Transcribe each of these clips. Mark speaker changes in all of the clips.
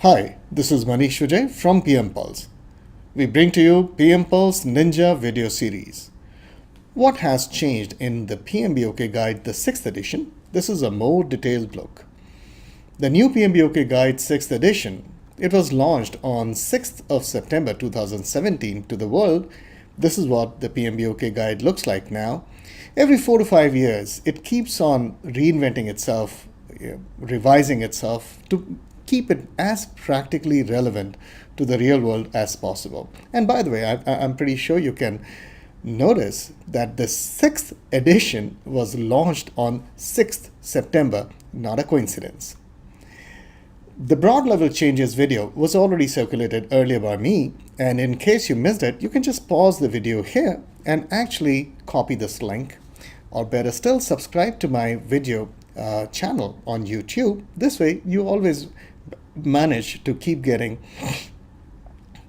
Speaker 1: Hi, this is Manish Vijay from PM Pulse. We bring to you PM Pulse Ninja video series. What has changed in the PMBOK Guide, the 6th edition? This is a more detailed look. The new PMBOK Guide 6th edition, it was launched on 6th of September 2017 to the world. This is what the PMBOK Guide looks like now. Every 4 to 5 years, it keeps on reinventing itself, revising itself to keep it as practically relevant to the real world as possible. And by the way, I'm pretty sure you can notice that the 6th edition was launched on 6th September, not a coincidence. The broad level changes video was already circulated earlier by me, and in case you missed it, you can just pause the video here and actually copy this link, or better still, subscribe to my video channel on YouTube. This way, you always manage to keep getting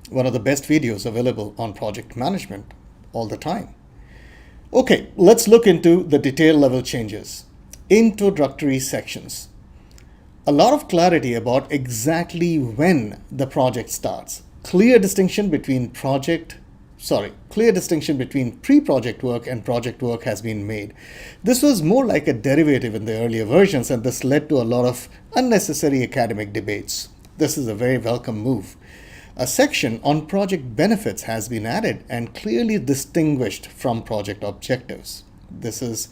Speaker 1: one of the best videos available on project management all the time. Okay, let's look into the detail level changes. Introductory sections. A lot of clarity about exactly when the project starts. Clear distinction between pre-project work and project work has been made. This was more like a derivative in the earlier versions, and this led to a lot of unnecessary academic debates. This is a very welcome move. A section on project benefits has been added and clearly distinguished from project objectives. This is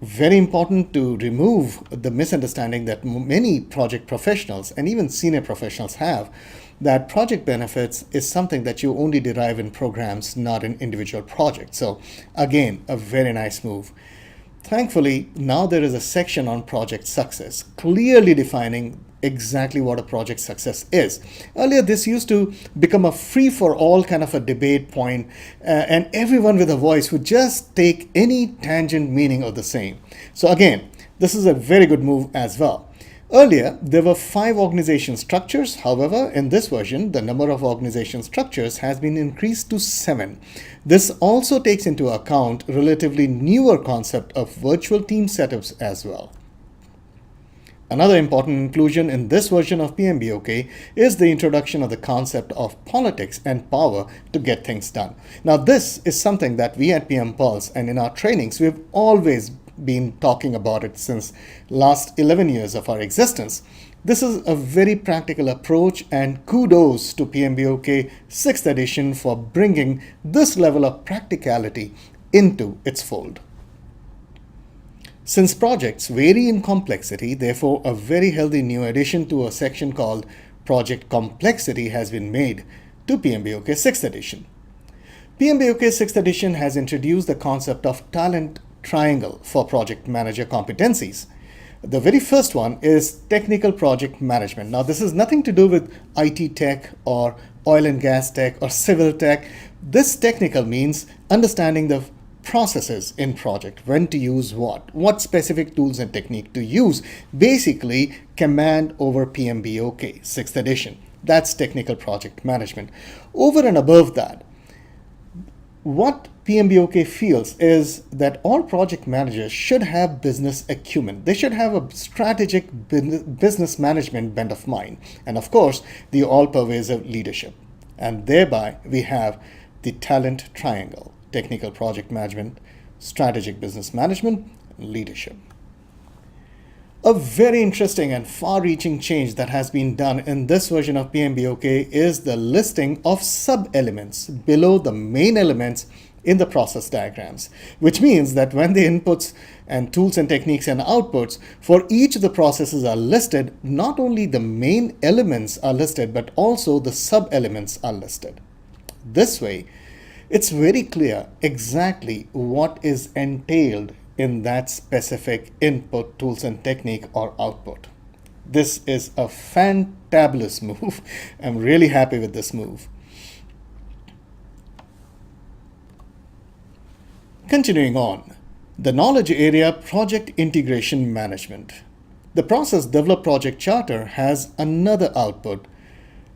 Speaker 1: very important to remove the misunderstanding that many project professionals and even senior professionals have, that project benefits is something that you only derive in programs, not in individual projects. So again, a very nice move. Thankfully, now there is a section on project success, clearly defining exactly what a project success is. Earlier, this used to become a free-for-all kind of a debate point, and everyone with a voice would just take any tangent meaning of the same. So again, this is a very good move as well. Earlier, there were 5 organization structures. However, in this version, the number of organization structures has been increased to 7. This also takes into account relatively newer concept of virtual team setups as well. Another important inclusion in this version of PMBOK is the introduction of the concept of politics and power to get things done. Now, this is something that we at PM Pulse and in our trainings, we've always been talking about it since last 11 years of our existence. This is a very practical approach, and kudos to PMBOK 6th edition for bringing this level of practicality into its fold. Since projects vary in complexity, therefore a very healthy new addition to a section called Project Complexity has been made to PMBOK 6th edition. PMBOK 6th edition has introduced the concept of talent triangle for project manager competencies. The very first one is technical project management. Now, this is nothing to do with IT tech or oil and gas tech or civil tech. This technical means understanding the processes in project, when to use what specific tools and technique to use. Basically, command over PMBOK 6th edition. That's technical project management. Over and above that, what PMBOK feels is that all project managers should have business acumen. They should have a strategic business management bent of mind, and of course, the all-pervasive leadership. And thereby, we have the talent triangle: technical project management, strategic business management, leadership. A very interesting and far-reaching change that has been done in this version of PMBOK is the listing of sub-elements below the main elements in the process diagrams, which means that when the inputs and tools and techniques and outputs for each of the processes are listed, not only the main elements are listed, but also the sub-elements are listed. This way, it's very clear exactly what is entailed in that specific input, tools and technique or output. This is a fantabulous move. I'm really happy with this move. Continuing on, the knowledge area project integration management. The process develop project charter has another output,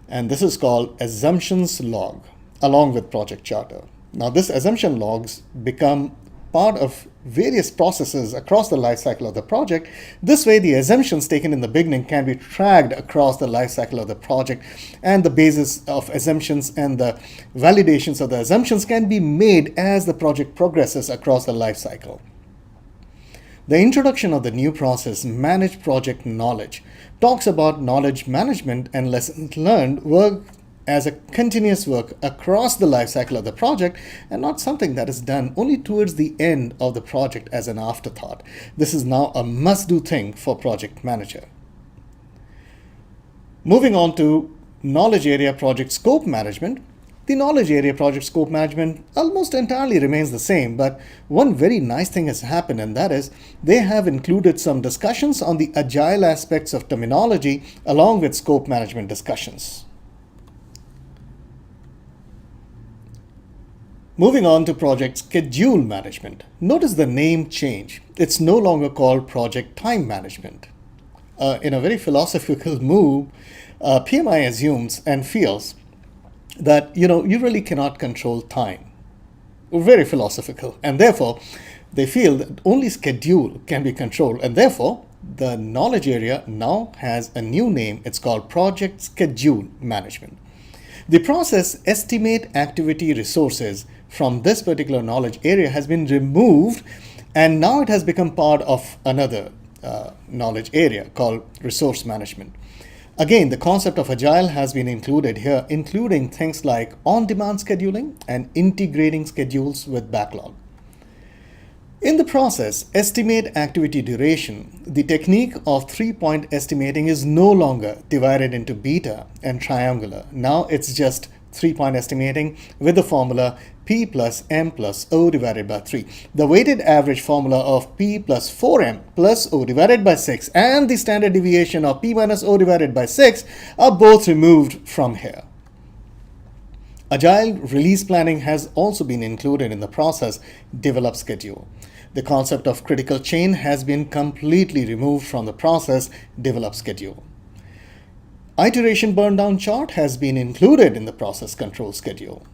Speaker 1: and this is called assumptions log along with project charter. Now, this assumption logs become part of various processes across the life cycle of the project. This way, the assumptions taken in the beginning can be tracked across the life cycle of the project, and the basis of assumptions and the validations of the assumptions can be made as the project progresses across the life cycle. The introduction of the new process, Manage Project Knowledge, talks about knowledge management and lessons learned work as a continuous work across the life cycle of the project, and not something that is done only towards the end of the project as an afterthought. This is now a must-do thing for project manager. Moving on to knowledge area project scope management. The knowledge area project scope management almost entirely remains the same, but one very nice thing has happened, and that is they have included some discussions on the agile aspects of terminology along with scope management discussions. Moving on to project schedule management. Notice the name change. It's no longer called project time management. In a very philosophical move, PMI assumes and feels that you really cannot control time. Very philosophical, and therefore they feel that only schedule can be controlled, and therefore the knowledge area now has a new name. It's called project schedule management. The process estimate activity resources from this particular knowledge area has been removed, and now it has become part of another knowledge area called resource management. Again, the concept of agile has been included here, including things like on-demand scheduling and integrating schedules with backlog. In the process, estimate activity duration, the technique of three-point estimating is no longer divided into beta and triangular. Now it's just three-point estimating with the formula P plus M plus O divided by 3. The weighted average formula of P plus 4M plus O divided by 6 and the standard deviation of P minus O divided by 6 are both removed from here. Agile release planning has also been included in the process develop schedule. The concept of critical chain has been completely removed from the process develop schedule. Iteration burn down chart has been included in the process control schedule.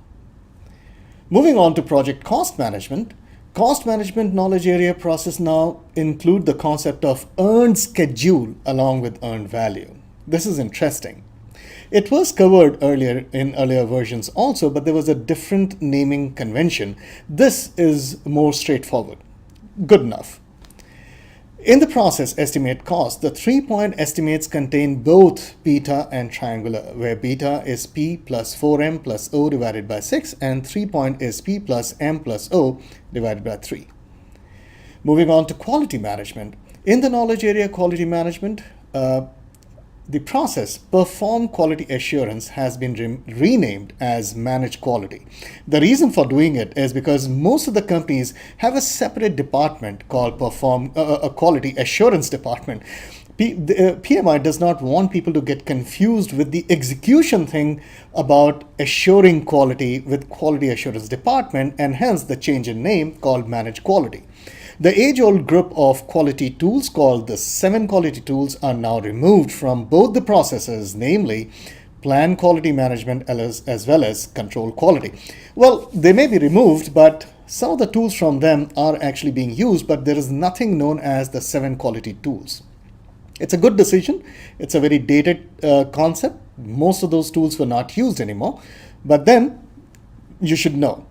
Speaker 1: Moving on to project cost management knowledge area process now include the concept of earned schedule along with earned value. This is interesting. It was covered earlier in earlier versions also, but there was a different naming convention. This is more straightforward. Good enough. In the process estimate cost, the three-point estimates contain both beta and triangular, where beta is P plus 4M plus O divided by 6 and three-point is P plus M plus O divided by 3. Moving on to quality management. In the knowledge area quality management, the process perform quality assurance has been renamed as manage quality. The reason for doing it is because most of the companies have a separate department called a quality assurance department. PMI does not want people to get confused with the execution thing about assuring quality with quality assurance department, and hence the change in name called manage quality. The age-old group of quality tools called the 7 quality tools are now removed from both the processes, namely plan quality management as well as control quality. Well, they may be removed, but some of the tools from them are actually being used, but there is nothing known as the 7 quality tools. It's a good decision. It's a very dated concept. Most of those tools were not used anymore, but then you should know.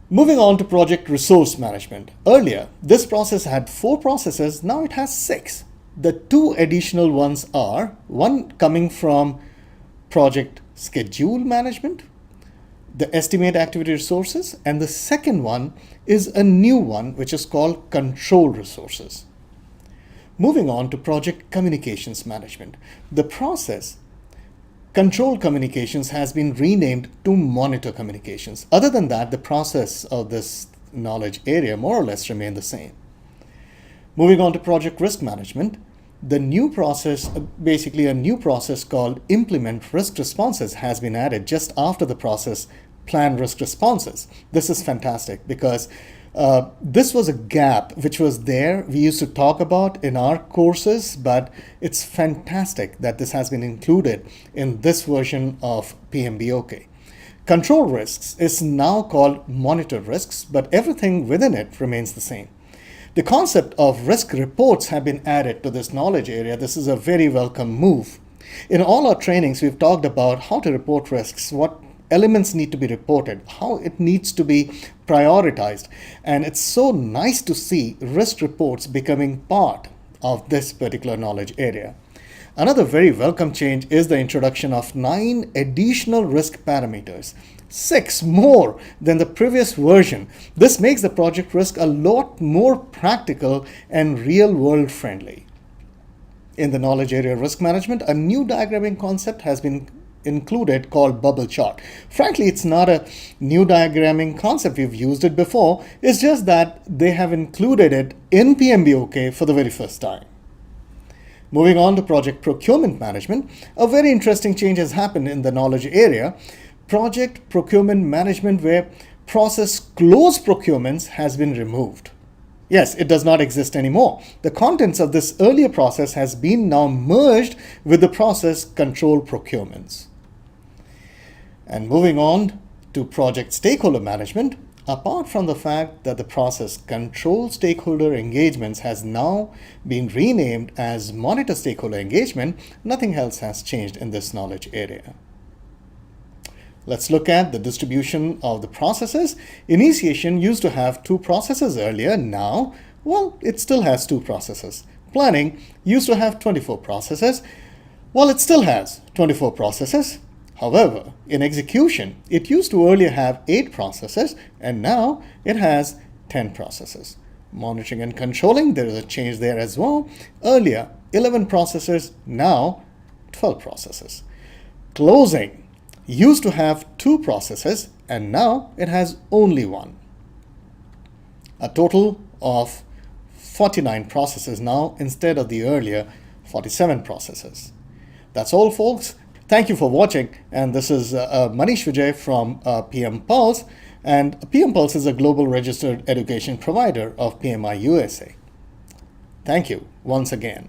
Speaker 1: Moving on to project resource management. Earlier, this process had 4 processes, now it has 6. The 2 additional ones are, one coming from project schedule management, the estimate activity resources, and the second one is a new one which is called control resources. Moving on to project communications management. The process control communications has been renamed to monitor communications. Other than that, the process of this knowledge area more or less remain the same. Moving on to project risk management, the new process, basically a new process called implement risk responses has been added just after the process plan risk responses. This is fantastic because this was a gap which was there. We used to talk about in our courses, but it's fantastic that this has been included in this version of PMBOK. Control risks is now called monitor risks, but everything within it remains the same. The concept of risk reports have been added to this knowledge area. This is a very welcome move. In all our trainings, we've talked about how to report risks, what elements need to be reported, how it needs to be prioritized. And it's so nice to see risk reports becoming part of this particular knowledge area. Another very welcome change is the introduction of 9 additional risk parameters, 6 more than the previous version. This makes the project risk a lot more practical and real-world friendly. In the knowledge area risk management, a new diagramming concept has been included called bubble chart. Frankly, it's not a new diagramming concept. We've used it before. It's just that they have included it in PMBOK for the very first time. Moving on to project procurement management, a very interesting change has happened in the knowledge area. Project procurement management, where process close procurements has been removed. Yes, it does not exist anymore. The contents of this earlier process has been now merged with the process control procurements. And moving on to project stakeholder management, apart from the fact that the process control stakeholder engagements has now been renamed as monitor stakeholder engagement, nothing else has changed in this knowledge area. Let's look at the distribution of the processes. Initiation used to have 2 processes earlier. Now, well, it still has 2 processes. Planning used to have 24 processes. Well, it still has 24 processes. However, in execution, it used to earlier have 8 processes, and now it has 10 processes. Monitoring and controlling, there is a change there as well. Earlier, 11 processes, now 12 processes. Closing used to have 2 processes, and now it has only 1. A total of 49 processes now instead of the earlier 47 processes. That's all, folks. Thank you for watching, and this is Manish Vijay from PM Pulse, and PM Pulse is a global registered education provider of PMI USA. Thank you once again.